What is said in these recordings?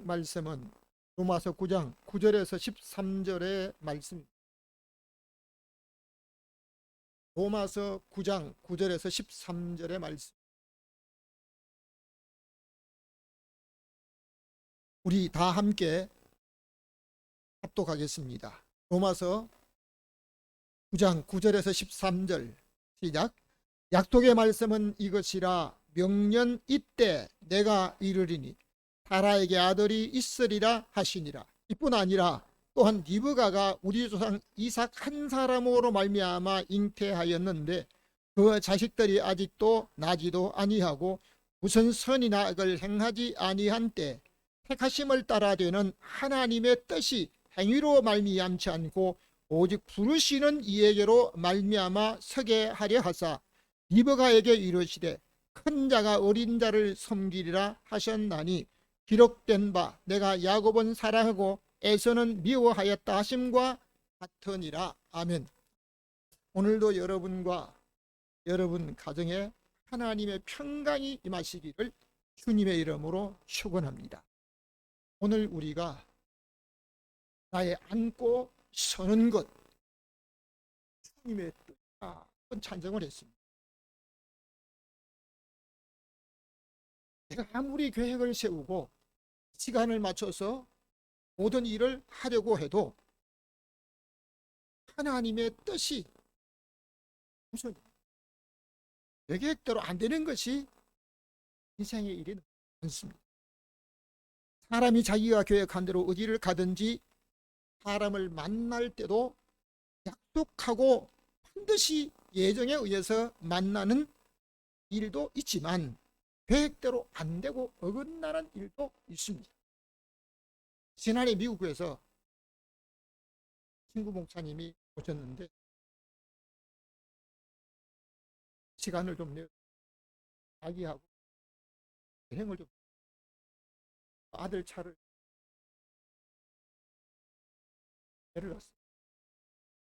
말씀은 로마서 9장 9절에서 13절의 말씀입니다. 로마서 9장 9절에서 13절의 말씀. 우리 다 함께 합독하겠습니다. 로마서 9장 9절에서 13절 시작. 약속의 말씀은 이것이라. 명년 이때 내가 이르리니 사라에게 아들이 있으리라 하시니라. 이뿐 아니라 또한 리브가가 우리 조상 이삭 한 사람으로 말미암아 잉태하였는데 그 자식들이 아직도 나지도 아니하고 무슨 선이나 악을 행하지 아니한 때 택하심을 따라 되는 하나님의 뜻이 행위로 말미암지 않고 오직 부르시는 이에게로 말미암아 서게 하려 하사 리브가에게 이르시되 큰 자가 어린 자를 섬기리라 하셨나니 기록된 바 내가 야곱은 사랑하고 에서는 미워하였다 하심과 같으니라. 아멘. 오늘도 여러분과 여러분 가정에 하나님의 평강이 임하시기를 주님의 이름으로 축원합니다. 오늘 우리가 나의 안고 서는 것, 주님의 뜻이다 찬송을 했습니다. 내가 아무리 계획을 세우고 시간을 맞춰서 모든 일을 하려고 해도 하나님의 뜻이 우선 내 계획대로 안 되는 것이 인생의 일이 많습니다. 사람이 자기가 계획한 대로 어디를 가든지 사람을 만날 때도 약속하고 반드시 예정에 의해서 만나는 일도 있지만 계획대로 안 되고 어긋나는 일도 있습니다. 지난해 미국에서 친구 목사님이 오셨는데 시간을 좀 내 자기하고 여행을 좀 아들 차를 데려갔어요.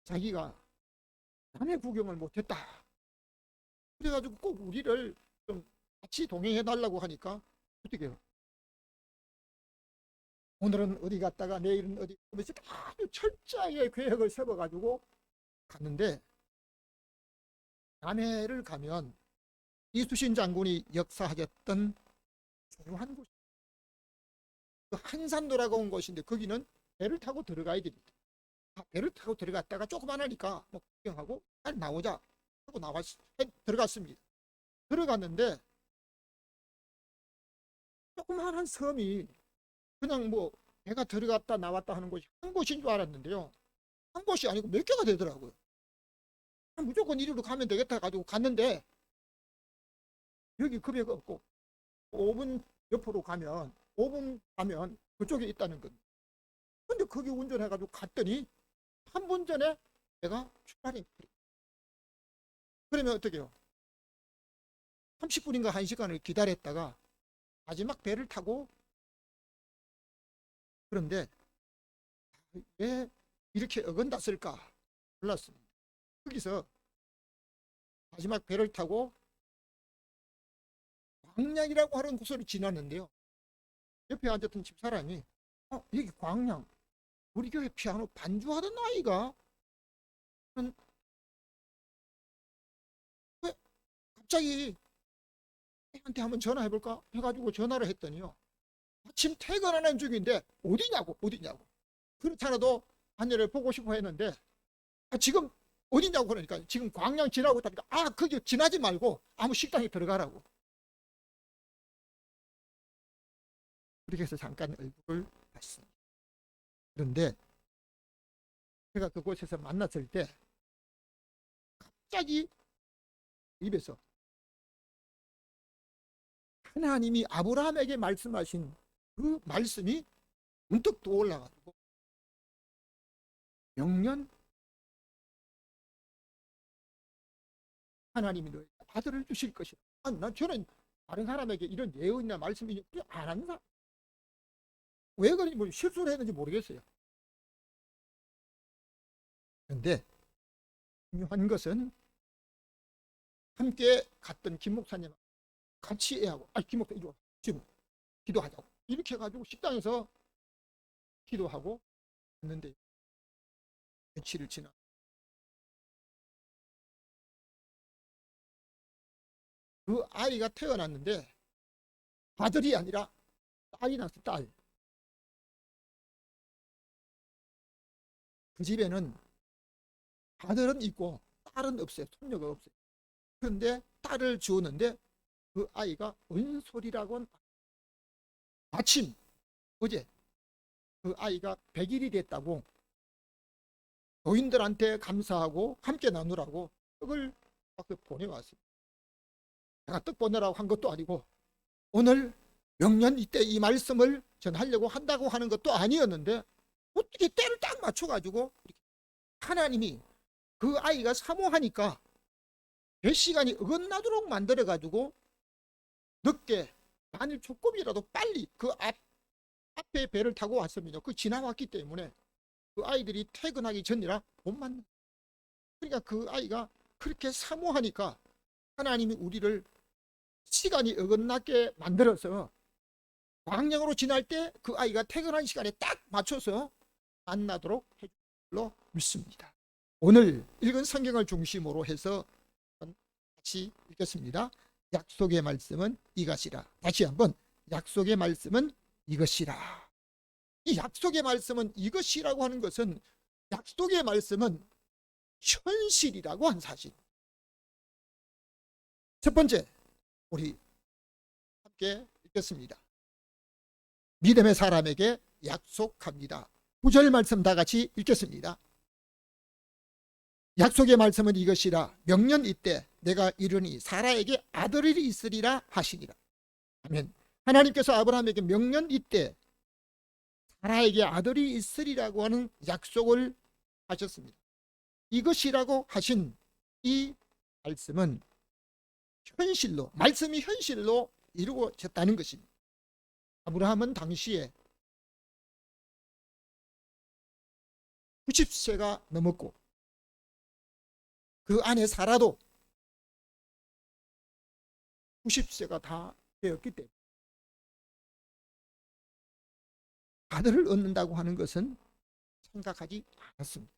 자기가 남의 구경을 못했다. 그래가지고 꼭 우리를 좀 같이 동행해 달라고 하니까 어떻게 해요? 오늘은 어디 갔다가 내일은 어디 하면서 아주 철저하게 계획을 세워가지고 갔는데 남해를 가면 이순신 장군이 역사하셨던 중요한 곳, 한산도라고 온 곳인데 거기는 배를 타고 들어가야 됩니다. 배를 타고 들어갔다가 조그만하니까 뭐 구경하고 빨리 나오자 하고 들어갔습니다. 들어갔는데 조그만한 섬이 그냥 뭐 배가 들어갔다 나왔다 하는 곳이 한 곳인 줄 알았는데요. 한 곳이 아니고 몇 개가 되더라고요. 무조건 이리로 가면 되겠다 가지고 갔는데 여기 급여가 없고 5분 옆으로 가면 5분 가면 그쪽에 있다는 겁니다. 근데 거기 운전해가지고 갔더니 3분 전에 배가 출발해. 그러면 어떻게 해요? 30분인가 1시간을 기다렸다가 마지막 배를 타고, 그런데 왜 이렇게 어긋났을까 몰랐습니다. 거기서 마지막 배를 타고 광양이라고 하는 곳으로 지났는데요. 옆에 앉았던 집사람이 여기 광양 우리 교회 피아노 반주하던 아이가 왜 갑자기 한테 한번 전화해볼까 해가지고 전화를 했더니요. 아침 퇴근하는 중인데 어디냐고. 그렇잖아도 한여를 보고 싶어 했는데 지금 어디냐고 그러니까 지금 광양 지나고 있다니까 거기 지나지 말고 아무 식당에 들어가라고. 그렇게 해서 잠깐 얼굴을 봤습니다. 그런데 제가 그곳에서 만났을 때 갑자기 입에서 하나님이 아브라함에게 말씀하신 그 말씀이 문득 떠올라가지고 명년 하나님이 너에게 아들을 주실 것이다. 저는 다른 사람에게 이런 예언이나 말씀이 안 한다. 왜 그런지 뭐 실수를 했는지 모르겠어요. 그런데 중요한 것은 함께 갔던 김 목사님 같이 애하고 김 목사 이리 와 지금 기도하자고 이렇게 해가지고 식당에서 기도하고 했는데 며칠을 지나 그 아이가 태어났는데 아들이 아니라 딸이 났어. 딸. 그 집에는 아들은 있고 딸은 없어요. 손녀가 없어요. 그런데 딸을 주었는데 그 아이가 은솔이라고 하는, 마침 어제 그 아이가 100일이 됐다고 노인들한테 감사하고 함께 나누라고 떡을 막 보내왔어요. 제가 떡 보내라고 한 것도 아니고 오늘 명년 이때 이 말씀을 전하려고 한다고 하는 것도 아니었는데 어떻게 때를 딱 맞춰가지고 하나님이 그 아이가 사모하니까 몇 시간이 어긋나도록 만들어가지고 늦게 만일 조금이라도 빨리 그 앞에 배를 타고 왔습니다. 그 지나왔기 때문에 그 아이들이 퇴근하기 전이라 못 만나. 그러니까 그 아이가 그렇게 사모하니까 하나님이 우리를 시간이 어긋나게 만들어서 광명으로 지날 때 그 아이가 퇴근하는 시간에 딱 맞춰서 만나도록 해줄 줄로 믿습니다. 오늘 읽은 성경을 중심으로 해서 같이 읽겠습니다. 약속의 말씀은 이것이라. 다시 한번 약속의 말씀은 이것이라. 이 약속의 말씀은 이것이라고 하는 것은 약속의 말씀은 현실이라고 한 사실. 첫 번째, 우리 함께 읽겠습니다. 믿음의 사람에게 약속합니다. 9절 말씀 다 같이 읽겠습니다. 약속의 말씀은 이것이라. 명년 이때 내가 이르니 사라에게 아들이 있으리라 하시니라. 아멘. 하나님께서 아브라함에게 명년 이때 사라에게 아들이 있으리라고 하는 약속을 하셨습니다. 이것이라고 하신 이 말씀은 현실로, 말씀이 현실로 이루어졌다는 것입니다. 아브라함은 당시에 90세가 넘었고 그 안에 사라도 90세가 다 되었기 때문에 아들을 얻는다고 하는 것은 생각하지 않았습니다.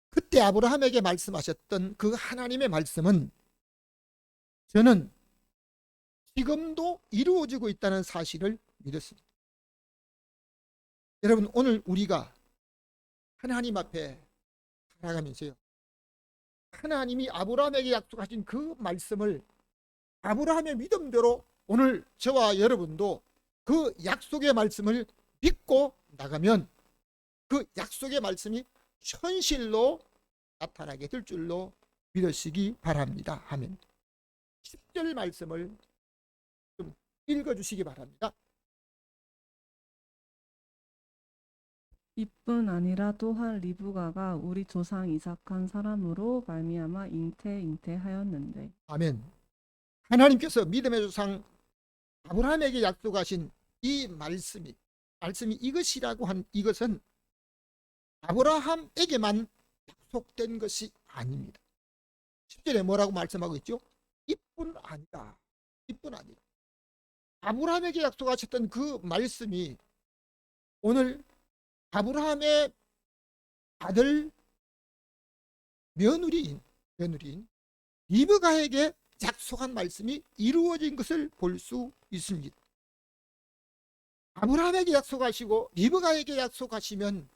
그때 아브라함에게 말씀하셨던 그 하나님의 말씀은 저는 지금도 이루어지고 있다는 사실을 믿었습니다. 여러분, 오늘 우리가 하나님 앞에 살아가면서요, 하나님이 아브라함에게 약속하신 그 말씀을 아브라함의 믿음대로 오늘 저와 여러분도 그 약속의 말씀을 믿고 나가면 그 약속의 말씀이 현실로 나타나게 될 줄로 믿으시기 바랍니다. 아멘. 10절 말씀을 좀 읽어주시기 바랍니다. 이뿐 아니라 또한 리브가가 우리 조상 이삭한 사람으로 말미암아 잉태하였는데. 아멘. 하나님께서 믿음의 조상 아브라함에게 약속하신 이 말씀이 이것이라고 한 이것은 아브라함에게만 약속된 것이 아닙니다. 10절에 뭐라고 말씀하고 있죠? 이뿐 아니다. 이뿐 아니다. 아브라함에게 약속하셨던 그 말씀이 오늘 아브라함의 아들 며느리인 리브가에게 약속한 말씀이 이루어진 것을 볼 수 있습니다. 아브라함에게 약속하시고 리브가에게 약속하시면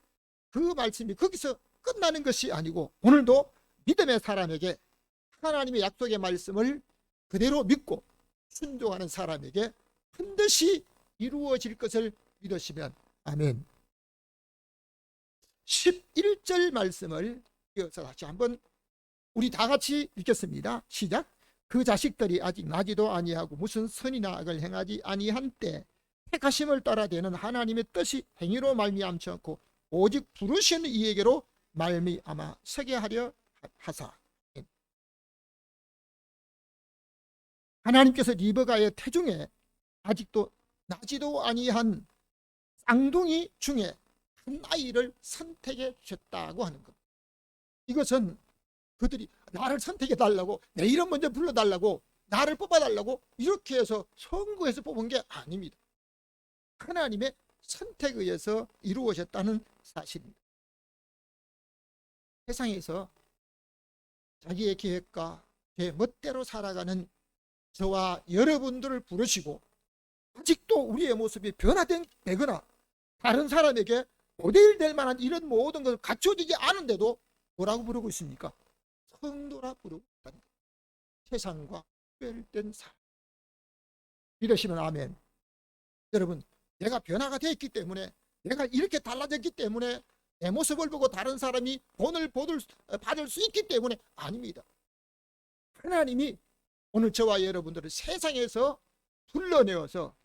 그 말씀이 거기서 끝나는 것이 아니고 오늘도 믿음의 사람에게 하나님의 약속의 말씀을 그대로 믿고 순종하는 사람에게 반드시 이루어질 것을 믿으시면 아멘. 11절 말씀을 이어서 다시 한번 우리 다 같이 읽겠습니다. 시작. 그 자식들이 아직 나지도 아니하고 무슨 선이나 악을 행하지 아니한 때 택하심을 따라 되는 하나님의 뜻이 행위로 말미암지 않고 오직 부르신 이에게로 말미암아 서게 하려 하사. 하나님께서 리브가의 태중에 아직도 나지도 아니한 쌍둥이 중에 한 아이를 선택해 주셨다고 하는 것. 이것은 그들이 나를 선택해 달라고 내 이름 먼저 불러달라고 나를 뽑아달라고 이렇게 해서 선거해서 뽑은 게 아닙니다. 하나님의 선택에 의해서 이루어졌다는 사실입니다. 세상에서 자기의 계획과 제 멋대로 살아가는 저와 여러분들을 부르시고 아직도 우리의 모습이 변화되거나 다른 사람에게 모델 될 만한 이런 모든 것을 갖춰지지 않은데도 뭐라고 부르고 있습니까? 성도라 부르고 있다는 거예요. 세상과 특별된 사람. 믿으시면 아멘. 여러분, 내가 변화가 되었기 때문에, 내가 이렇게 달라졌기 때문에 내 모습을 보고 다른 사람이 본을 받을 수 있기 때문에 아닙니다. 하나님이 오늘 저와 여러분들을 세상에서 불러내어서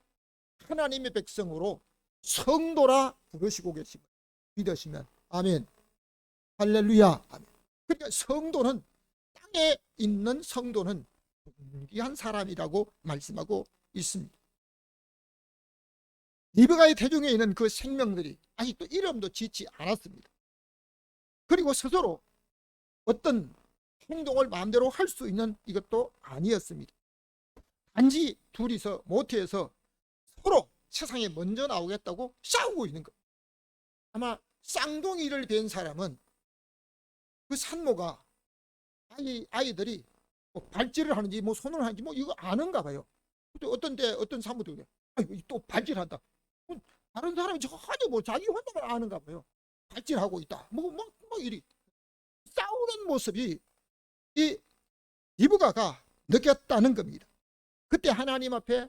하나님의 백성으로 성도라 부르시고 계십니다. 믿으시면 아멘. 할렐루야. 아멘. 그러니까 성도는, 땅에 있는 성도는 존귀한 사람이라고 말씀하고 있습니다. 리브가의 태중에 있는 그 생명들이 아직도 이름도 짓지 않았습니다. 그리고 스스로 어떤 행동을 마음대로 할 수 있는 이것도 아니었습니다. 단지 둘이서 모태에서 서로 세상에 먼저 나오겠다고 싸우고 있는 것. 아마 쌍둥이를 뵌 사람은 그 산모가 아이들이 뭐 발질을 하는지 뭐 손을 하는지 뭐 이거 아는가 봐요. 어떤 때 어떤 산모들이 또 발질한다. 다른 사람이 전혀 뭐 자기 혼자만 아는가 봐요. 발질하고 있다. 뭐 이리 싸우는 모습이 이 리브가가 느꼈다는 겁니다. 그때 하나님 앞에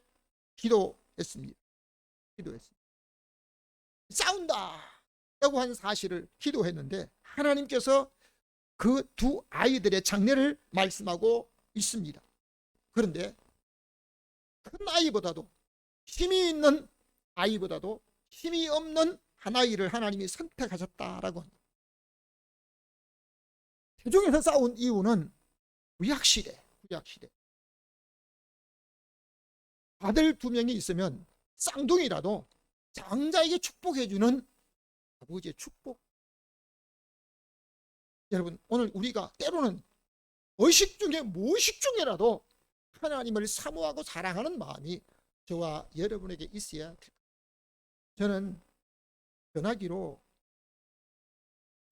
기도했습니다. 싸운다 라고 한 사실을 기도했는데 하나님께서 그 두 아이들의 장례를 말씀하고 있습니다. 그런데 큰 아이보다도 힘이 있는 아이보다도 힘이 없는 한 아이를 하나님이 선택하셨다라고 합니다. 태중에서 싸운 이유는 구약시대 아들 두 명이 있으면 쌍둥이라도 장자에게 축복해주는 아버지의 축복. 여러분, 오늘 우리가 때로는 의식 중에 무의식 중에라도 하나님을 사모하고 사랑하는 마음이 저와 여러분에게 있어야 됩니다. 저는 전화기로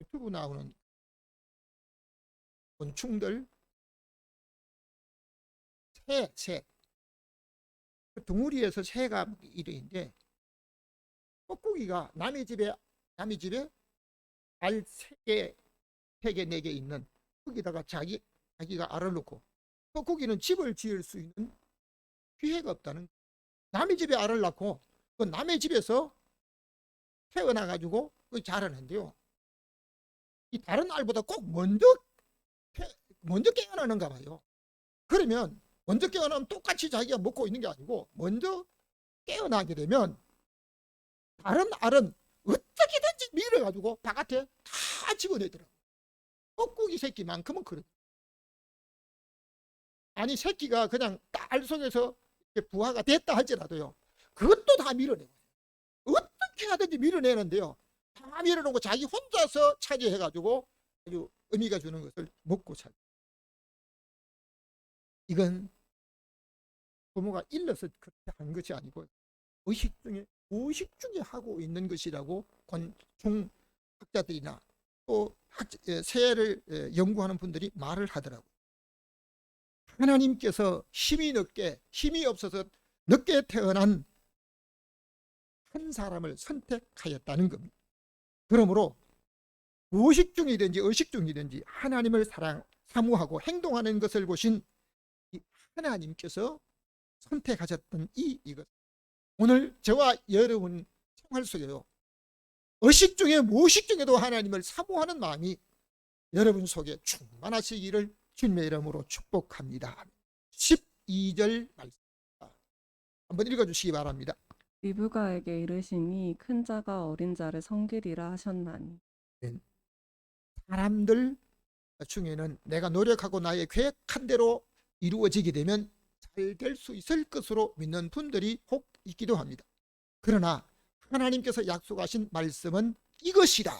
유튜브 나오는 곤충들, 새 둥우리에서 새가 이러는데 뻐꾸기가 남의 집에 알 3개, 4개 있는 거기다가 자기가 알을 놓고 뻐꾸기는 집을 지을 수 있는 기회가 없다는, 남의 집에 알을 낳고 그 남의 집에서 태어나 가지고 자라는데요. 이 다른 알보다 꼭 먼저 깨어나는가 봐요. 그러면 먼저 깨어나면 똑같이 자기가 먹고 있는 게 아니고 먼저 깨어나게 되면 다른 알은 어떻게든지 밀어가지고 바깥에 다 집어내더라고요. 뻐꾸기 새끼만큼은 그래요. 아니 새끼가 그냥 알 속에서 부화가 됐다 할지라도요, 그것도 다 밀어내고 어떻게 하든지 밀어내는데요, 다 밀어놓고 자기 혼자서 차지해가지고 아주 의미가 주는 것을 먹고 살고, 이건 부모가 일러서 그렇게 한 것이 아니고 의식 중에 무의식 중에 하고 있는 것이라고 곤충 학자들이나 또 새를 연구하는 분들이 말을 하더라고요. 하나님께서 힘이 없어서 늦게 태어난 한 사람을 선택하였다는 겁니다. 그러므로 무의식 중이든지 의식 중이든지 하나님을 사모하고 행동하는 것을 보신 하나님께서 선택하셨던 이것, 오늘 저와 여러분 생활 속에요, 의식 중에 무의식 중에도 하나님을 사모하는 마음이 여러분 속에 충만하시기를 주님의 이름으로 축복합니다. 12절 말씀 한번 읽어주시기 바랍니다. 리브가에게 이르시니 큰 자가 어린 자를 섬기리라 하셨나니. 사람들 중에는 내가 노력하고 나의 계획한 대로 이루어지게 되면 잘 될 수 있을 것으로 믿는 분들이 혹 있기도 합니다. 그러나 하나님께서 약속하신 말씀은 이것이라,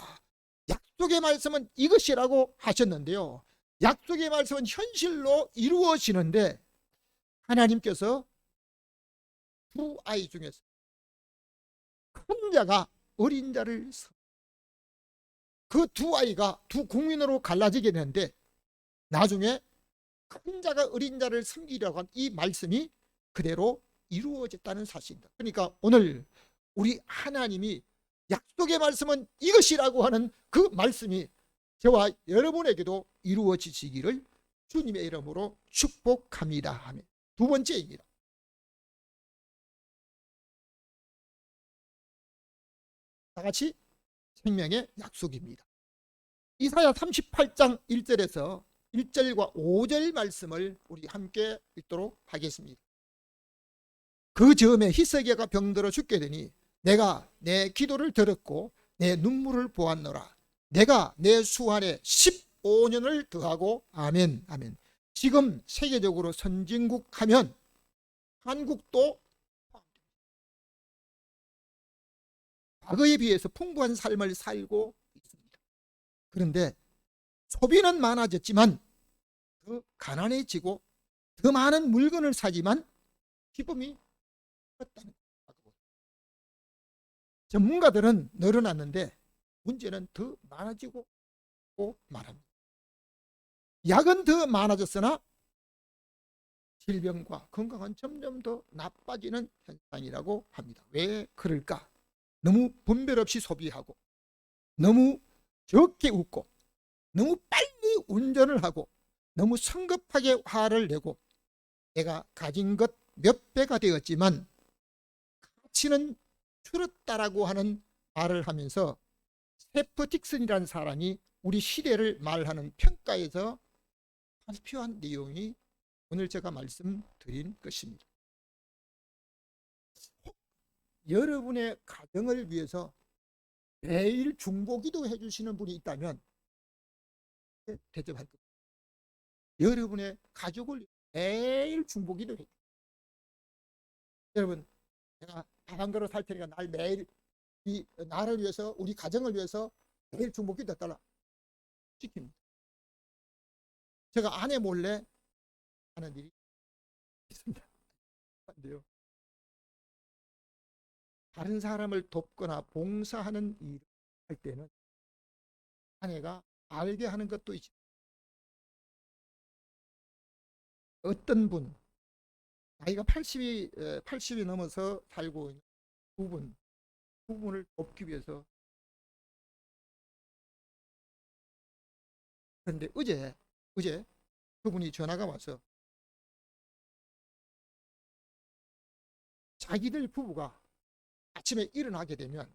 약속의 말씀은 이것이라고 하셨는데요, 약속의 말씀은 현실로 이루어지는데 하나님께서 두 아이 중에서 큰 자가 어린 자를 그 두 아이가 두 국민으로 갈라지게 되는데 나중에 큰 자가 어린 자를 섬기려고 한 이 말씀이 그대로 이루어졌다는 사실입니다. 그러니까 오늘 우리 하나님이 약속의 말씀은 이것이라고 하는 그 말씀이 저와 여러분에게도 이루어지시기를 주님의 이름으로 축복합니다. 아멘. 두 번째입니다. 다 같이 생명의 약속입니다. 이사야 38장 1절에서 1절과 5절 말씀을 우리 함께 읽도록 하겠습니다. 그 즈음에 히스기야가 병들어 죽게 되니 내가 내 기도를 들었고 내 눈물을 보았노라. 내가 내 수한에 15년을 더하고 아멘 아멘. 지금 세계적으로 선진국 하면 한국도 과거에 비해서 풍부한 삶을 살고 있습니다. 그런데 소비는 많아졌지만 더 가난해지고 더 많은 물건을 사지만 기쁨이 없다는 거예요. 전문가들은 늘어났는데 문제는 더 많아지고 말합니다. 약은 더 많아졌으나 질병과 건강은 점점 더 나빠지는 현상이라고 합니다. 왜 그럴까? 너무 분별 없이 소비하고 너무 적게 웃고 너무 빨리 운전을 하고 너무 성급하게 화를 내고 내가 가진 것 몇 배가 되었지만 가치는 줄었다라고 하는 말을 하면서 세프 딕슨이라는 사람이 우리 시대를 말하는 평가에서 발표한 내용이 오늘 제가 말씀드린 것입니다. 여러분의 가정을 위해서 매일 중보기도 해주시는 분이 있다면 대접할 겁니다. 여러분의 가족을 매일 중보기도 해요. 여러분, 내가 밥 한 그릇 살 테니까 매일 이 나를 위해서 우리 가정을 위해서 매일 중보기도 해달라 시킵니다. 제가 아내 몰래 하는 일이 있습니다. 안돼요. 다른 사람을 돕거나 봉사하는 일을 할 때는 아내가 알게 하는 것도 있죠. 어떤 분 나이가 80이 넘어서 살고 있는 두 분을 돕기 위해서. 그런데 어제 그분이 전화가 와서 자기들 부부가 아침에 일어나게 되면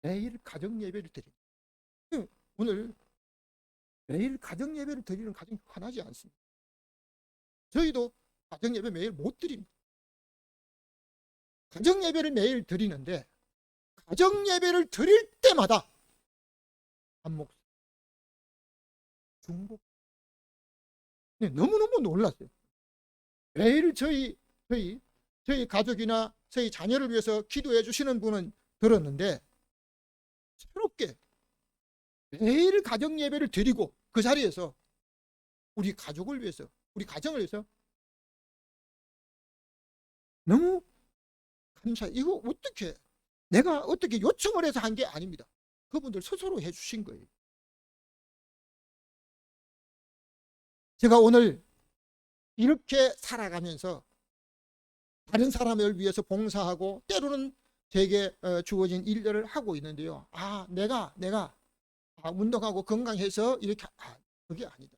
매일 가정 예배를 드립니다. 오늘 매일 가정 예배를 드리는 가정이 흔하지 않습니다. 저희도 가정 예배 매일 못 드립니다. 가정 예배를 매일 드리는데 가정 예배를 드릴 때마다 한 목소리 중복. 네, 너무너무 놀랐어요. 매일 저희 가족이나 저희 자녀를 위해서 기도해 주시는 분은 들었는데 새롭게 매일 가정 예배를 드리고 그 자리에서 우리 가족을 위해서 우리 가정을 위해서 너무 감사해요. 이거 어떻게 내가 어떻게 요청을 해서 한 게 아닙니다. 그분들 스스로 해주신 거예요. 제가 오늘 이렇게 살아가면서 다른 사람을 위해서 봉사하고 때로는 제게 주어진 일들을 하고 있는데요. 내가 운동하고 건강해서 이렇게 그게 아니다.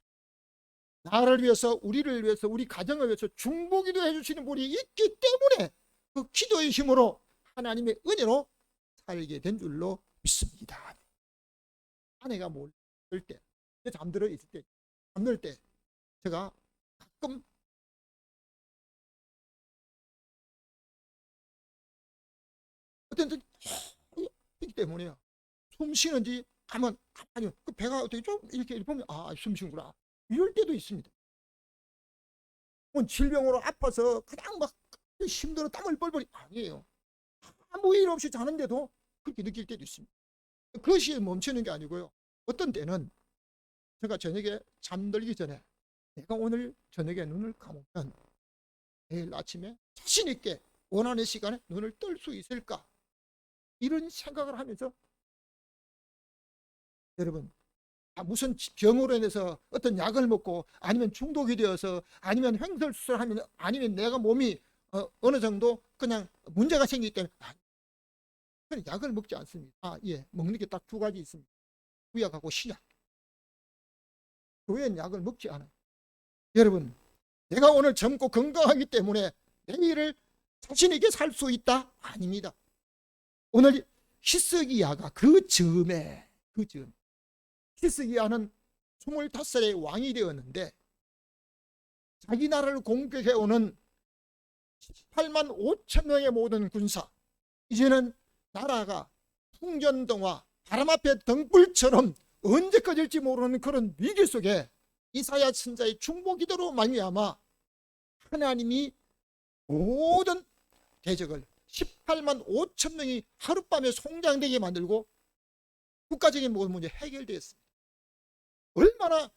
나를 위해서 우리를 위해서 우리 가정을 위해서 중보기도 해주시는 분이 있기 때문에 그 기도의 힘으로 하나님의 은혜로 살게 된 줄로 믿습니다. 아내가 몰 때 잠들어 있을 때 잠들 때 제가 가끔 어떤 이기 때문에요. 숨 쉬는지 가만 아니요. 그 배가 어떻게 좀 이렇게 보면 숨 쉬는구나 이럴 때도 있습니다. 질병으로 아파서 그냥 막 힘들어 땀을 뻘뻘 아니에요. 아무 일 없이 자는데도 그렇게 느낄 때도 있습니다. 그것이 멈추는 게 아니고요. 어떤 때는 제가 저녁에 잠들기 전에 내가 오늘 저녁에 눈을 감으면 내일 아침에 자신 있게 원하는 시간에 눈을 뜰 수 있을까? 이런 생각을 하면서 여러분, 무슨 병으로 인해서 어떤 약을 먹고 아니면 중독이 되어서 아니면 횡설수설하면 아니면 내가 몸이 어느 정도 그냥 문제가 생기기 때문에 그냥 약을 먹지 않습니다. 예, 먹는 게 딱 두 가지 있습니다. 구약하고 신약. 그 외엔 약을 먹지 않아요. 여러분, 내가 오늘 젊고 건강하기 때문에 내일을 자신 있게 살 수 있다? 아닙니다. 오늘 히스기야가 그 즈음에 히스기야는 25살의 왕이 되었는데 자기 나라를 공격해오는 18만 5천 명의 모든 군사, 이제는 나라가 풍전등화 바람 앞에 등불처럼 언제 꺼질지 모르는 그런 위기 속에 이사야 선지자의 중보 기도로 말미암아 하나님이 모든 대적을 18만 5천 명이 하룻밤에 송장되게 만들고 국가적인 모든 문제 해결되었습니다. 얼마나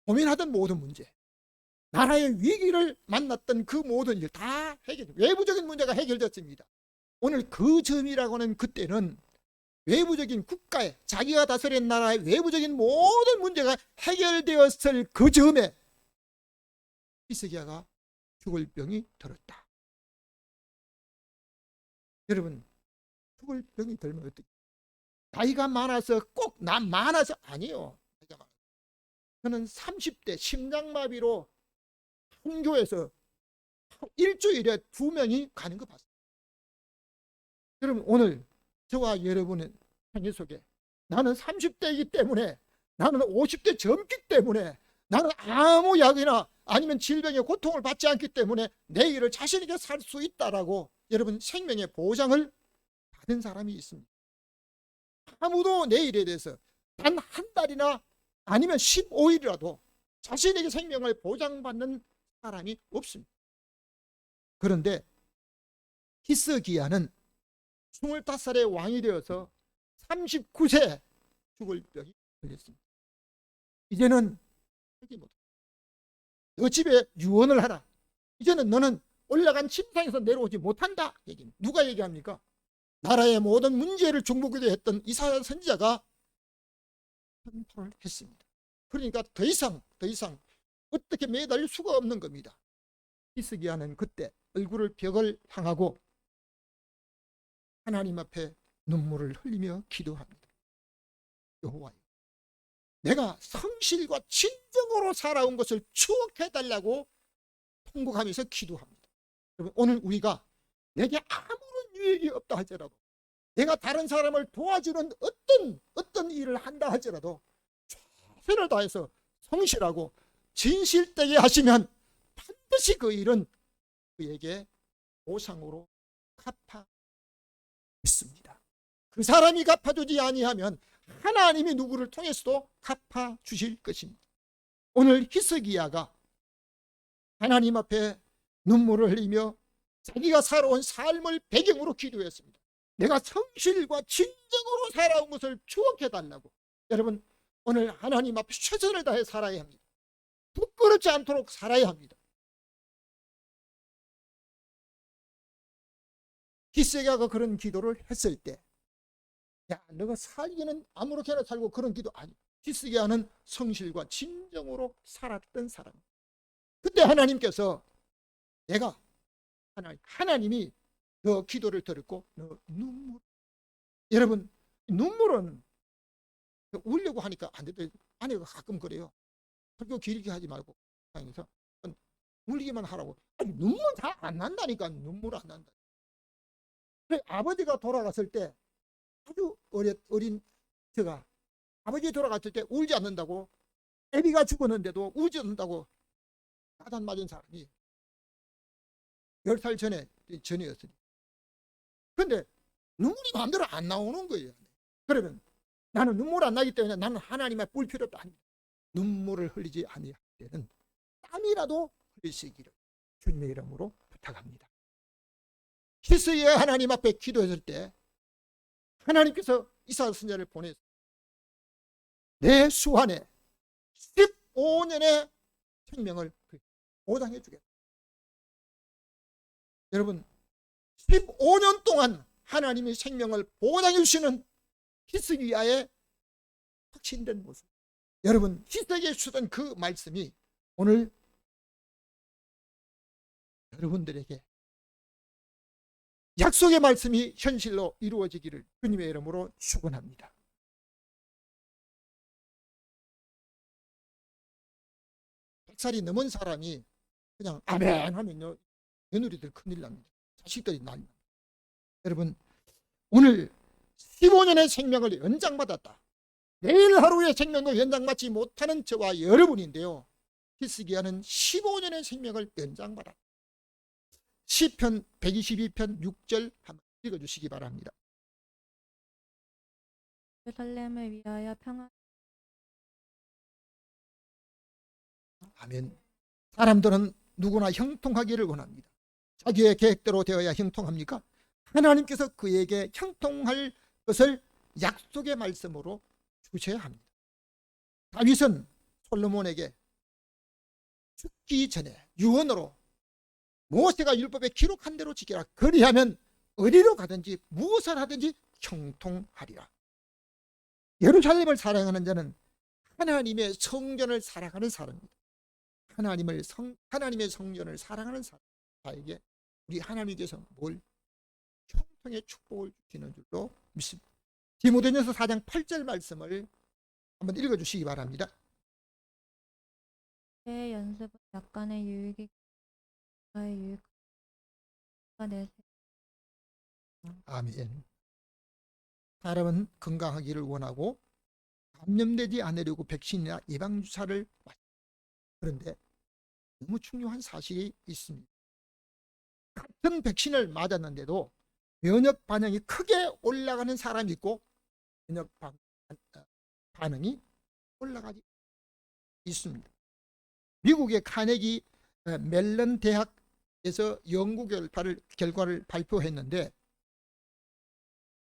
고민하던 모든 문제, 나라의 위기를 만났던 그 모든 일 다 외부적인 문제가 해결됐습니다. 오늘 그 점이라고 하는 그때는 외부적인 국가에 자기가 다스린 나라의 외부적인 모든 문제가 해결되었을 그 점에 히스기야가 죽을 병이 들었다. 여러분, 죽을 병이 들면 어떻게? 나이가 많아서 꼭 많아서 아니에요. 저는 30대 심장마비로 한 교회에서 일주일에 2명이 가는 거 봤어요. 여러분, 오늘 저와 여러분의 생애 속에 나는 30대이기 때문에, 나는 50대 젊기 때문에, 나는 아무 약이나 아니면 질병의 고통을 받지 않기 때문에 내일을 자신 있게 살 수 있다라고 여러분 생명의 보장을 받은 사람이 있습니다. 아무도 내일에 대해서 단 한 달이나 아니면 15일이라도 자신에게 생명을 보장받는 사람이 없습니다. 그런데 히스기야는 25살의 왕이 되어서 39세 죽을 병이 걸렸습니다. 이제는 너 집에 유언을 하라. 이제는 너는 올라간 침상에서 내려오지 못한다. 누가 얘기합니까? 나라의 모든 문제를 중보기도 했던 이사야 선지자가 선포를 했습니다. 그러니까 더 이상 어떻게 매달릴 수가 없는 겁니다. 히스기야는 그때 얼굴을 벽을 향하고 하나님 앞에 눈물을 흘리며 기도합니다. 여호와여, 내가 성실과 진정으로 살아온 것을 추억해달라고 통곡하면서 기도합니다. 여러분, 오늘 우리가 내게 아무런 유익이 없다 할지라도, 내가 다른 사람을 도와주는 어떤 일을 한다 할지라도 최선을 다해서 성실하고 진실되게 하시면 반드시 그 일은 그에게 보상으로 갚아 있습니다. 그 사람이 갚아주지 아니하면 하나님이 누구를 통해서도 갚아주실 것입니다. 오늘 히스기야가 하나님 앞에 눈물을 흘리며 자기가 살아온 삶을 배경으로 기도했습니다. 내가 성실과 진정으로 살아온 것을 추억해달라고. 여러분, 오늘 하나님 앞에 최선을 다해 살아야 합니다. 부끄럽지 않도록 살아야 합니다. 히스기야가 그런 기도를 했을 때, 야, 너가 살기는 아무렇게나 살고 그런 기도 아니. 히스기야는 성실과 진정으로 살았던 사람. 그때 하나님께서 내가 하나님이 너 기도를 들었고 너 눈물. 여러분, 눈물은 울려고 하니까 안 돼도 아내가 가끔 그래요. 설교 길게 하지 말고 그래서 울리기만 하라고. 아니, 눈물 다 안 난다니까. 눈물 안 난다. 아버지가 돌아갔을 때 아주 어린 제가 아버지 돌아갔을 때 울지 않는다고, 애비가 죽었는데도 울지 않는다고 야단 맞은 사람이 10살 전이었으니. 그런데 눈물이 마음대로 안 나오는 거예요. 그러면 나는 눈물 안 나기 때문에 나는 하나님의 볼 필요도 아닙니다. 눈물을 흘리지 아니할 때는 땀이라도 흘리시기를 주님의 이름으로 부탁합니다. 히스기야 하나님 앞에 기도했을 때 하나님께서 이사야 선지자를 보내서 내 수완에 15년의 생명을 보장해 주겠다. 여러분 15년 동안 하나님의 생명을 보장해 주시는 히스기야의 확신된 모습. 여러분 히스기야에 주던 그 말씀이 오늘 여러분들에게 약속의 말씀이 현실로 이루어지기를 주님의 이름으로 축원합니다. 살이 넘은 사람이 그냥 아멘 하면요 며느리들 큰일 납니다. 자식들이 난립니다. 여러분 오늘 15년의 생명을 연장받았다. 내일 하루의 생명도 연장받지 못하는 저와 여러분인데요. 히스기야는 15년의 생명을 연장받았다. 시편 122편 6절 한번 읽어주시기 바랍니다. 예루살렘을 위하여 평안. 아멘. 사람들은 누구나 형통하기를 원합니다. 자기의 계획대로 되어야 형통합니까? 하나님께서 그에게 형통할 것을 약속의 말씀으로 주셔야 합니다. 다윗은 솔로몬에게 죽기 전에 유언으로 모세가 율법에 기록한 대로 지켜라. 그리하면 어디로 가든지 무엇을 하든지 형통하리라. 예루살렘을 사랑하는 자는 하나님의 성전을 사랑하는 사람입니다. 하나님의 성전을 사랑하는 자에게 우리 하나님께서 뭘 형통의 축복을 주시는 줄로 믿습니다. 디모데전서 4장 8절 말씀을 한번 읽어주시기 바랍니다. 내 연습은 약간의 유익이 나의 유익가 내 아멘. 사람은 건강하기를 원하고 감염되지 않으려고 백신이나 예방주사를 맞습니다. 그런데 너무 중요한 사실이 있습니다. 같은 백신을 맞았는데도 면역 반응이 크게 올라가는 사람이 있고 면역 반응이 올라가지 있습니다. 미국의 카네기 멜런 대학에서 연구 결과를 발표했는데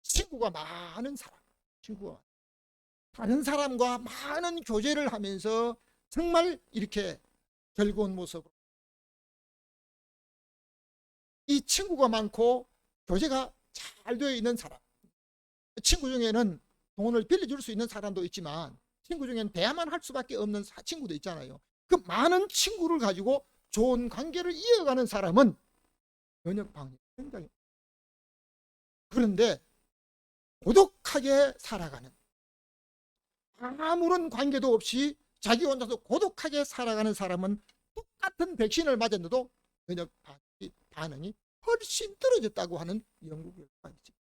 친구가 많은 사람, 다른 사람과 많은 교제를 하면서 정말 이렇게 즐거운 모습으로 이 친구가 많고 교제가 잘 되어 있는 사람, 친구 중에는 돈을 빌려줄 수 있는 사람도 있지만 친구 중에는 대화만 할 수밖에 없는 친구도 있잖아요. 그 많은 친구를 가지고 좋은 관계를 이어가는 사람은 면역 방향이 굉장히, 그런데 고독하게 살아가는, 아무런 관계도 없이 자기 혼자서 고독하게 살아가는 사람은 똑같은 백신을 맞았는데도 면역 반응이 훨씬 떨어졌다고 하는 연구 결과가 있습니다.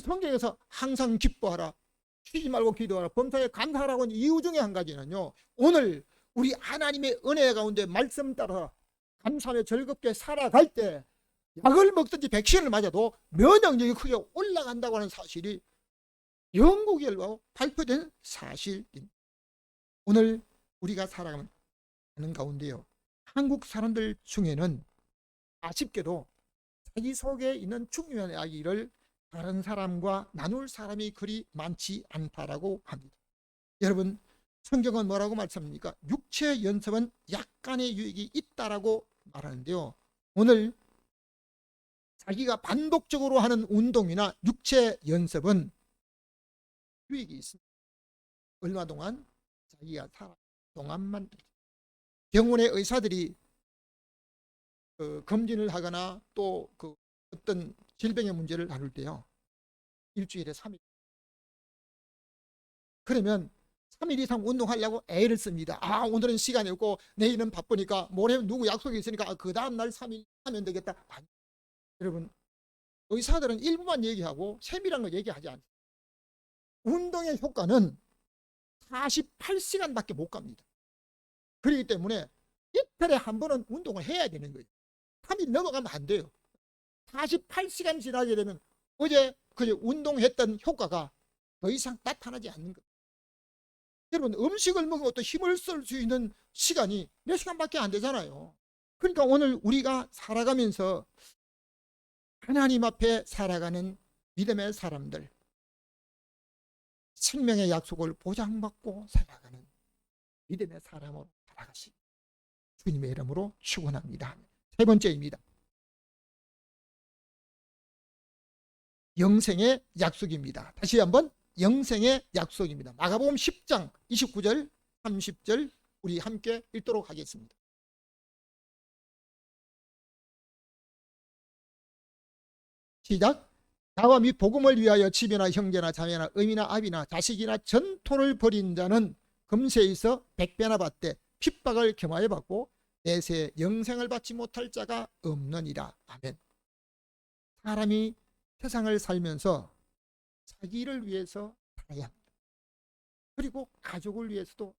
성경에서 항상 기뻐하라, 쉬지 말고 기도하라, 범사에 감사하라고 하는 이유 중에 한 가지는요, 오늘 우리 하나님의 은혜 가운데 말씀 따라 감사하며 즐겁게 살아갈 때 약을 먹든지 백신을 맞아도 면역력이 크게 올라간다고 하는 사실이 연구 결과로 발표된 사실입니다. 오늘 우리가 살아가는 가운데요, 한국 사람들 중에는 아쉽게도 자기 속에 있는 중요한 이야기를 다른 사람과 나눌 사람이 그리 많지 않다라고 합니다. 여러분, 성경은 뭐라고 말씀합니까? 육체 연습은 약간의 유익이 있다라고 말하는데요, 오늘 자기가 반복적으로 하는 운동이나 육체 연습은 유익이 있습니다. 얼마 동안 자기가 살아 동안만. 병원의 의사들이 검진을 하거나 또 어떤 질병의 문제를 다룰 때요, 일주일에 3일, 그러면 3일 이상 운동하려고 애를 씁니다. 오늘은 시간이 없고 내일은 바쁘니까 모레 누구 약속이 있으니까 그 다음날 3일 하면 되겠다. 아니, 여러분, 의사들은 일부만 얘기하고 세밀한 거 얘기하지 않습니다. 운동의 효과는 48시간밖에 못 갑니다. 그렇기 때문에 이틀에 한 번은 운동을 해야 되는 거예요. 3일 넘어가면 안 돼요. 48시간 지나게 되면 어제 운동했던 효과가 더 이상 나타나지 않는 거예요. 여러분, 음식을 먹으면 또 힘을 쓸 수 있는 시간이 몇 시간밖에 안 되잖아요. 그러니까 오늘 우리가 살아가면서 하나님 앞에 살아가는 믿음의 사람들, 생명의 약속을 보장받고 살아가는 믿음의 사람으로 살아가시 주님의 이름으로 축원합니다. 세 번째입니다. 영생의 약속입니다. 다시 한번 영생의 약속입니다. 마가복음 10장 29절 30절 우리 함께 읽도록 하겠습니다. 시작. 나와 및 복음을 위하여 집이나 형제나 자매나 어미나 아비나 자식이나 전토를 벌인 자는 금세에서 100배나 받되 핍박을 겸하여 받고 내세 영생을 받지 못할 자가 없느니라. 아멘. 사람이 세상을 살면서 자기를 위해서 살아야 합니다. 그리고 가족을 위해서도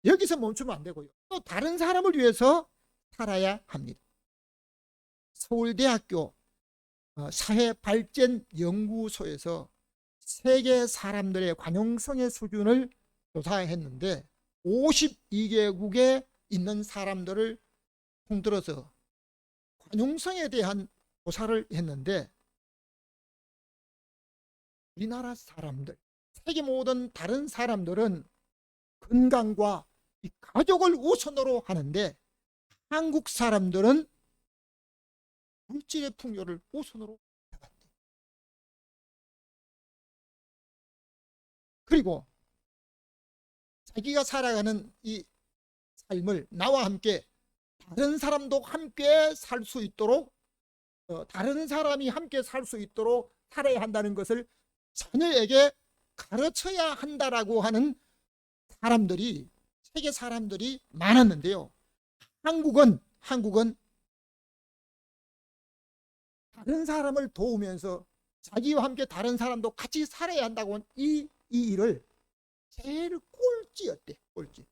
여기서 멈추면 안 되고요. 또 다른 사람을 위해서 살아야 합니다. 서울대학교 사회발전연구소에서 세계 사람들의 관용성의 수준을 조사했는데 52개국에 있는 사람들을 통틀어서 관용성에 대한 조사를 했는데 우리나라 사람들, 세계 모든 다른 사람들은 건강과 이 가족을 우선으로 하는데 한국 사람들은 물질의 풍요를 우선으로 해봤대. 그리고 자기가 살아가는 이 삶을 나와 함께 다른 사람도 함께 살 수 있도록 다른 사람이 함께 살 수 있도록 살아야 한다는 것을 자녀에게 가르쳐야 한다라고 하는 사람들이 세계 사람들이 많았는데요. 한국은 다른 사람을 도우면서 자기와 함께 다른 사람도 같이 살아야 한다고 하는 이 일을 제일 꼴찌였대. 꼴찌.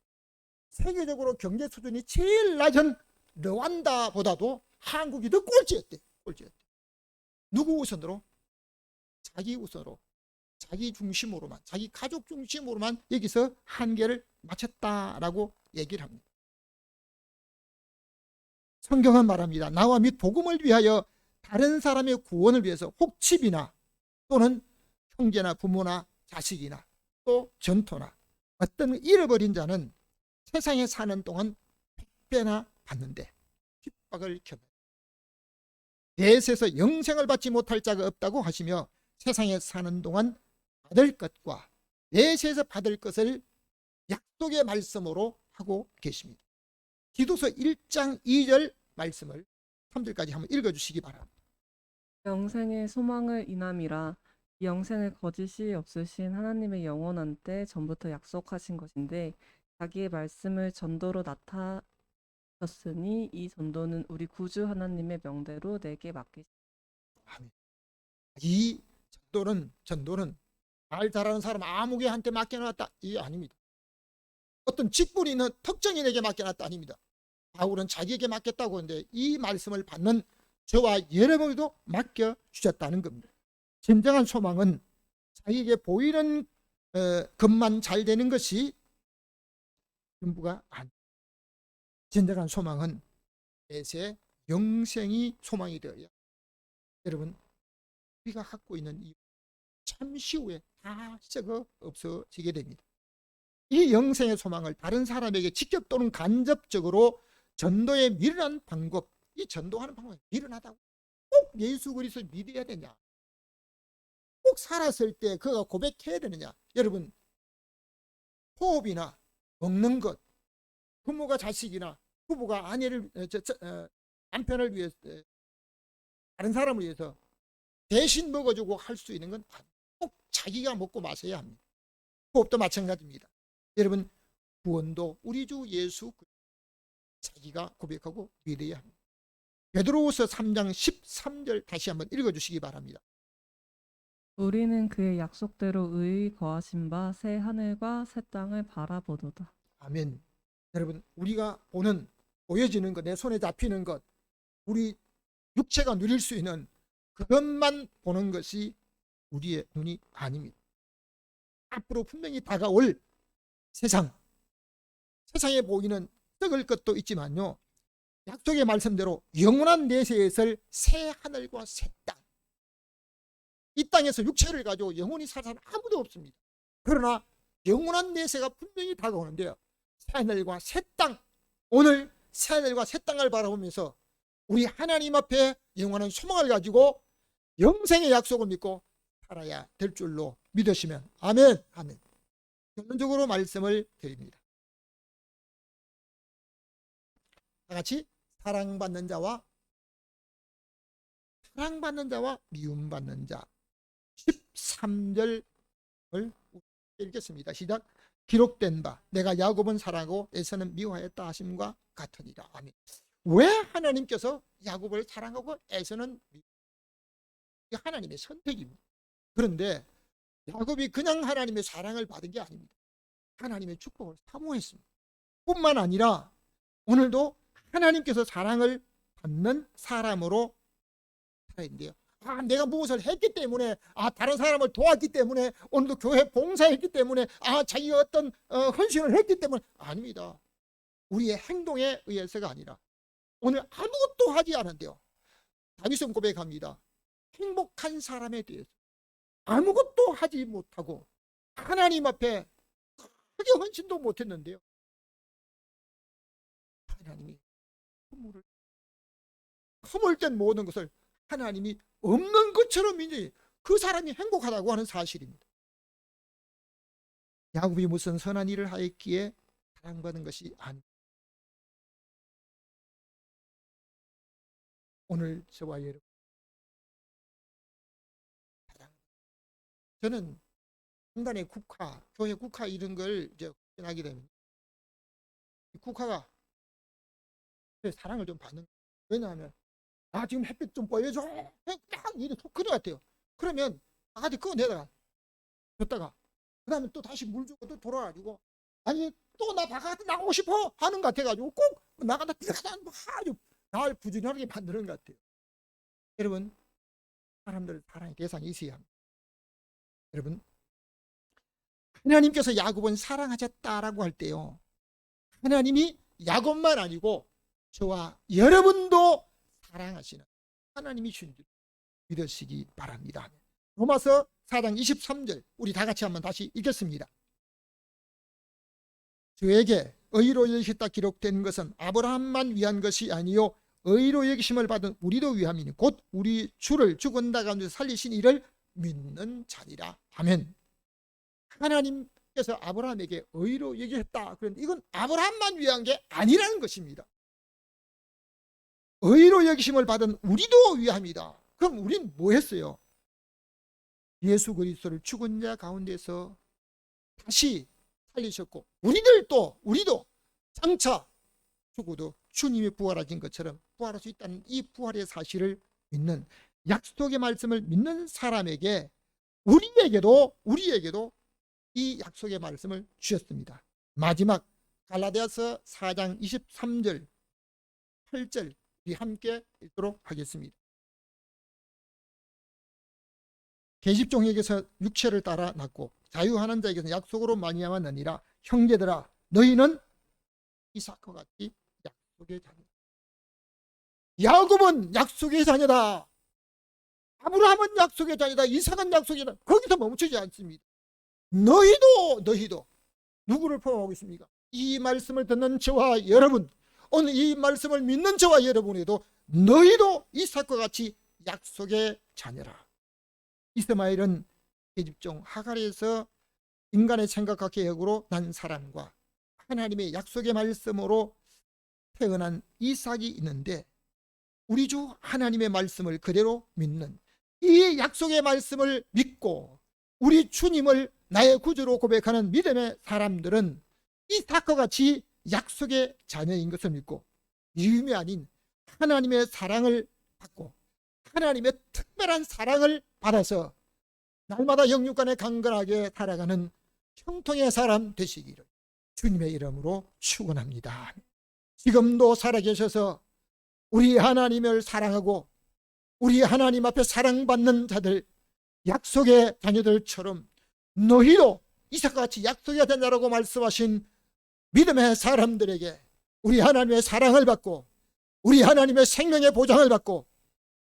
세계적으로 경제 수준이 제일 낮은 르완다보다도 한국이 더 꼴찌였대. 누구 우선으로? 자기 우선으로, 자기 중심으로만, 자기 가족 중심으로만 여기서 한계를 맞췄다라고 얘기를 합니다. 성경은 말합니다. 나와 및 복음을 위하여 다른 사람의 구원을 위해서 혹집이나 또는 형제나 부모나 자식이나 또 전토나 어떤 잃어버린 자는 세상에 사는 동안 100배나 받는데 핍박을 겸해 내세에서 영생을 받지 못할 자가 없다고 하시며 세상에 사는 동안 받을 것과 내세에서 받을 것을 약속의 말씀으로 하고 계십니다. 디도서 1장 2절 말씀을 3절까지 한번 읽어주시기 바랍니다. 영생의 소망을 인함이라. 이 영생을 거짓이 없으신 하나님의 영원한 때 전부터 약속하신 것인데 자기의 말씀을 전도로 나타셨으니 이 전도는 우리 구주 하나님의 명대로 내게 맡기시. 아멘. 이 전도는 말 잘하는 사람 아무개한테 맡겨놨다 이게 아닙니다. 어떤 직분이 있는 특정인에게 맡겨놨다 아닙니다. 바울은 자기에게 맡겼다고 하는데 이 말씀을 받는 저와 여러분에게도 맡겨주셨다는 겁니다. 진정한 소망은 자기에게 보이는 것만 잘 되는 것이 전부가 아닙니다. 진정한 소망은 내세 영생이 소망이 되어야 여러분 우리가 갖고 있는 이 잠시 후에 다 썩어 없어지게 됩니다. 이 영생의 소망을 다른 사람에게 직접 또는 간접적으로 전도에 미련한 방법, 이 전도하는 방법이 미련하다고 꼭 예수 그리스도 믿어야 되냐, 꼭 살았을 때 그가 고백해야 되느냐. 여러분 호흡이나 먹는 것, 부모가 자식이나 부부가 아내를 남편을 위해서 다른 사람을 위해서 대신 먹어주고 할 수 있는 건 꼭 자기가 먹고 마셔야 합니다. 호흡도 마찬가지입니다. 여러분 구원도 우리 주 예수 자기가 고백하고 믿어야 합니다. 베드로후서 3장 13절 다시 한번 읽어주시기 바랍니다. 우리는 그의 약속대로 의의 거하신 바 새 하늘과 새 땅을 바라보도다. 아멘. 여러분 우리가 보여지는 것, 내 손에 잡히는 것, 우리 육체가 누릴 수 있는 그것만 보는 것이 우리의 눈이 아닙니다. 앞으로 분명히 다가올 세상에 보이는 썩을 것도 있지만요, 약속의 말씀대로 영원한 내세에 있을 새 하늘과 새 땅, 이 땅에서 육체를 가지고 영원히 살 사람 아무도 없습니다. 그러나 영원한 내세가 분명히 다가오는데요, 새 하늘과 새 땅, 오늘 새 하늘과 새 땅을 바라보면서 우리 하나님 앞에 영원한 소망을 가지고 영생의 약속을 믿고 살아야 될 줄로 믿으시면 아멘. 아멘. 결론적으로 말씀을 드립니다. 다 같이 사랑받는 자와 미움받는 자 13절을 읽겠습니다. 시작. 기록된 바 내가 야곱은 사랑하고 에서는 미워하였다 하심과 같으니라. 아멘. 왜 하나님께서 야곱을 사랑하고 에서는 이게 하나님의 선택입니다. 그런데 야곱이 그냥 하나님의 사랑을 받은 게 아닙니다. 하나님의 축복을 사모했습니다. 뿐만 아니라 오늘도 하나님께서 사랑을 받는 사람으로 살아야 돼요. 내가 무엇을 했기 때문에, 다른 사람을 도왔기 때문에, 오늘도 교회 봉사했기 때문에, 자기가 어떤 헌신을 했기 때문에 아닙니다. 우리의 행동에 의해서가 아니라 오늘 아무것도 하지 않은데요. 다윗은 고백합니다. 행복한 사람에 대해서 아무것도 하지 못하고 하나님 앞에 크게 헌신도 못했는데요. 하나님이 허물된 모든 것을 하나님이 없는 것처럼 이제 그 사람이 행복하다고 하는 사실입니다. 야곱이 무슨 선한 일을 하였기에 사랑받은 것이 아닙니다. 오늘 저와 여러분, 저는 한단의 국화, 교회 국화 이런 걸 이제 확인하게 되면 이 국화가 사랑을 좀 받는 거예요. 왜냐하면 지금 햇빛 좀 보여줘. 딱 이렇게 톡 그런 것 같아요. 그러면 아가씨 그거 내다가 줬다가 그 다음에 또 다시 물 주고 또 돌아가지고 아니 또 나 바깥에 나가고 싶어 하는 것 같아가지고 꼭 나가다 아주 날 부지런하게 만드는 것 같아요. 여러분, 사람들 사랑의 대상이 있어야 합니다. 여러분, 하나님께서 야곱은 사랑하셨다라고 할 때요, 하나님이 야곱만 아니고 저와 여러분도 사랑하시는 하나님이 신 줄 믿으시기 바랍니다. 로마서 4장 23절 우리 다 같이 한번 다시 읽겠습니다. 저에게 의로 여기셨다 기록된 것은 아브라함만 위한 것이 아니요 의로 여기심을 받은 우리도 위함이니 곧 우리 주를 죽은 자 가운데 살리신 이를 믿는 자니라. 아멘. 하나님께서 아브라함에게 의로 여기셨다. 그런데 이건 아브라함만 위한 게 아니라는 것입니다. 의로 여기심을 받은 우리도 위함이다. 그럼 우리는 뭐 했어요? 예수 그리스도를 죽은 자 가운데서 다시 살리셨고 우리도 장차 죽어도 주님이 부활하신 것처럼 부활할 수 있다는 이 부활의 사실을 믿는, 약속의 말씀을 믿는 사람에게 우리에게도 이 약속의 말씀을 주셨습니다. 마지막 갈라디아서 4장 23절 8절 우리 함께 읽도록 하겠습니다. 계집종에게서 육체를 따라 낳고 자유하는 자에게서 약속으로 말미암았느니라. 형제들아 너희는 이삭과 같이 약속의 자녀. 야곱은 약속의 자녀다. 아브라함은 약속의 자녀다. 이삭은 약속의 자녀다. 거기서 멈추지 않습니다. 너희도 누구를 포함하고 있습니까? 이 말씀을 듣는 저와 여러분, 오늘 이 말씀을 믿는 저와 여러분에도 너희도 이삭과 같이 약속의 자녀라. 이스마엘은 계집종 하갈에서 인간의 생각과 계획으로 난 사람과 하나님의 약속의 말씀으로 태어난 이삭이 있는데, 우리 주 하나님의 말씀을 그대로 믿는, 이 약속의 말씀을 믿고 우리 주님을 나의 구주로 고백하는 믿음의 사람들은 이삭과 같이 약속의 자녀인 것을 믿고 미움이 아닌 하나님의 사랑을 받고 하나님의 특별한 사랑을 받아서 날마다 영육간에 강건하게 살아가는 형통의 사람 되시기를 주님의 이름으로 축원합니다. 지금도 살아계셔서 우리 하나님을 사랑하고 우리 하나님 앞에 사랑받는 자들, 약속의 자녀들처럼 너희도 이삭과 같이 약속의 자녀라고 말씀하신 믿음의 사람들에게 우리 하나님의 사랑을 받고 우리 하나님의 생명의 보장을 받고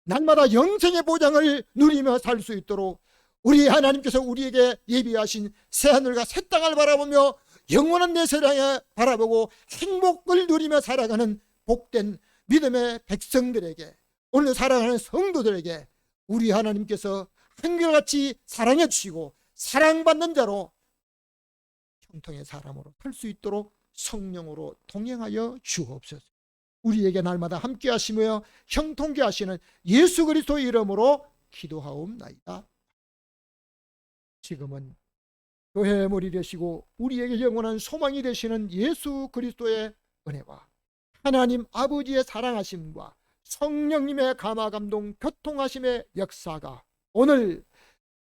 날마다 영생의 보장을 누리며 살 수 있도록 우리 하나님께서 우리에게 예비하신 새하늘과 새 땅을 바라보며 영원한 내세를 향해 바라보고 행복을 누리며 살아가는 복된 믿음의 백성들에게 오늘 사랑하는 성도들에게 우리 하나님께서 한결같이 사랑해 주시고 사랑받는 자로 형통의 사람으로 살 수 있도록 성령으로 동행하여 주옵소서. 우리에게 날마다 함께 하시며 형통케 하시는 예수 그리스도의 이름으로 기도하옵나이다. 지금은 교회의 머리 되시고 우리에게 영원한 소망이 되시는 예수 그리스도의 은혜와 하나님 아버지의 사랑하심과 성령님의 감화 감동 교통하심의 역사가 오늘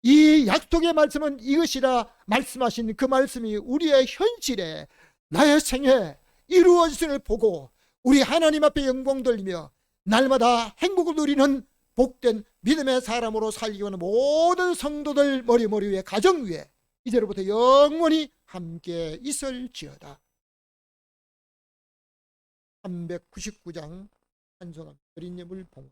이 약속의 말씀은 이것이라 말씀하신 그 말씀이 우리의 현실에 나의 생에 이루어짐을 보고 우리 하나님 앞에 영광 돌리며 날마다 행복을 누리는 복된 믿음의 사람으로 살기 원하는 모든 성도들 머리 위에 가정 위에 이제로부터 영원히 함께 있을지어다. 399장 찬송합니다. 어린 예물 봉